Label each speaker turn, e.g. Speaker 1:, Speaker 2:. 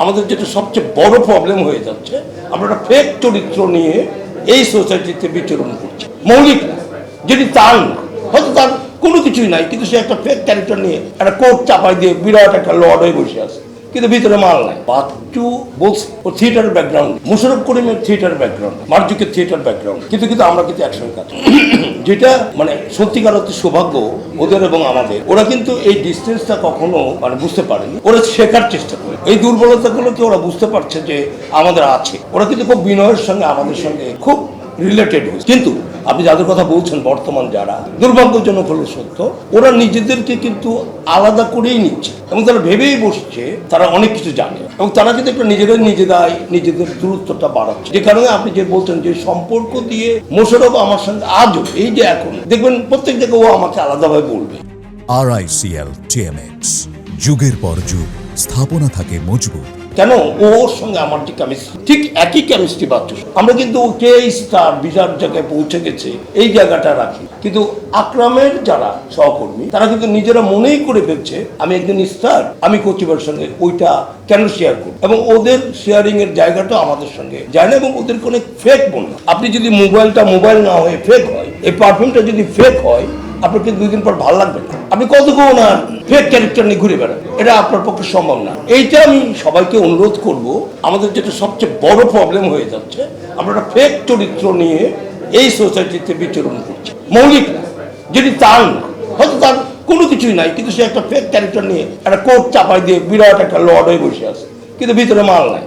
Speaker 1: আমাদের যেটা সবচেয়ে বড় প্রবলেম হয়ে যাচ্ছে, আমরা একটা ফেক চরিত্র নিয়ে এই সোসাইটিতে বিচরণ করছি। মৌলিক না, যদি তার না, হয়তো তার কোনো কিছুই নাই, কিন্তু সে একটা ফেক ক্যারেক্টার নিয়ে একটা কোট চাপাই দিয়ে বিরাট একটা লর্ড হয়ে বসে আছে, কিন্তু ভিতরে মাল নাই। বাচ্চু বলছে ও থিয়েটার ব্যাকগ্রাউন্ড, মুশারফ করিমের থিয়েটার ব্যাকগ্রাউন্ড, মার্জুকের থিয়েটার ব্যাকগ্রাউন্ড, কিন্তু আমরা কিন্তু একসঙ্গে কাজ করি। যেটা মানে সত্যিকার অর্থে সৌভাগ্য ওদের এবং আমাদের। ওরা কিন্তু এই ডিস্টেন্সটা কখনো মানে বুঝতে পারেনি, ওরা শেখার চেষ্টা করে। এই দুর্বলতাগুলোকে ওরা বুঝতে পারছে যে আমাদের আছে। ওরা কিন্তু খুব বিনয়ের সঙ্গে আমাদের সঙ্গে খুব রিলেটেড হয়েছে। কিন্তু আপনি যাদের কথা বলছেন বর্তমান যারা, দুর্ভাগ্যজনক হলো সত্য, ওরা নিজেদেরকে কিন্তু আলাদা করেই নিচ্ছে এবং তারা ভেবেই বসছে তারা অনেক কিছু জানে, এবং তারা কিন্তু একটা নিজেদের দূরত্বটা বাড়াচ্ছে। যে কারণে আপনি যে বলছেন যে সম্পর্ক দিয়ে মোশাররফ আমার সঙ্গে আজও এই যে এখন দেখবেন প্রত্যেক জায়গায় ও আমাকে আলাদাভাবে বলবে।
Speaker 2: RICL TMX, যুগের পর যুগ স্থাপনা থাকে মজবুত।
Speaker 1: কেন ওর সঙ্গে আমার যে কেমিস্ট্রি, ঠিক একই কেমিস্ট্রি বাচ্চু। আমরা কিন্তু কে স্টার বিরাট জায়গায় পৌঁছে গেছে এই জায়গাটা রাখি, কিন্তু আকরামের যারা সহকর্মী তারা কিন্তু নিজেরা মনেই করে ফেলছে আমি একজন স্টার, আমি কচিবার সঙ্গে ওইটা কেন শেয়ার করব, এবং ওদের শেয়ারিং এর জায়গাটা আমাদের সঙ্গে যায় না, এবং ওদের কোনো ফেক বলল। আপনি যদি মোবাইলটা মোবাইল না হয়ে ফেক হয়, এই পারফিউমটা যদি ফেক হয়, আপনার কিন্তু 2 দিন পর ভালো লাগবে না। আপনি কতক্ষণ না ফেক ক্যারেক্টার নিয়ে ঘুরে বেড়ান, এটা আপনার পক্ষে সম্ভব না। এইটা আমি সবাইকে অনুরোধ করব, আমাদের যেটা সবচেয়ে বড় প্রবলেম হয়ে যাচ্ছে, আমরা একটা ফেক চরিত্র নিয়ে এই সোসাইটিতে বিচরণ করছি। মৌলিক না, যদি তার না, হয়তো তার কোনো কিছুই নাই, কিন্তু সে একটা ফেক ক্যারেক্টার নিয়ে একটা কোট চাপাই দিয়ে বিরাট একটা লর্ড হয়ে বসে আছে, কিন্তু ভিতরে মাল নাই।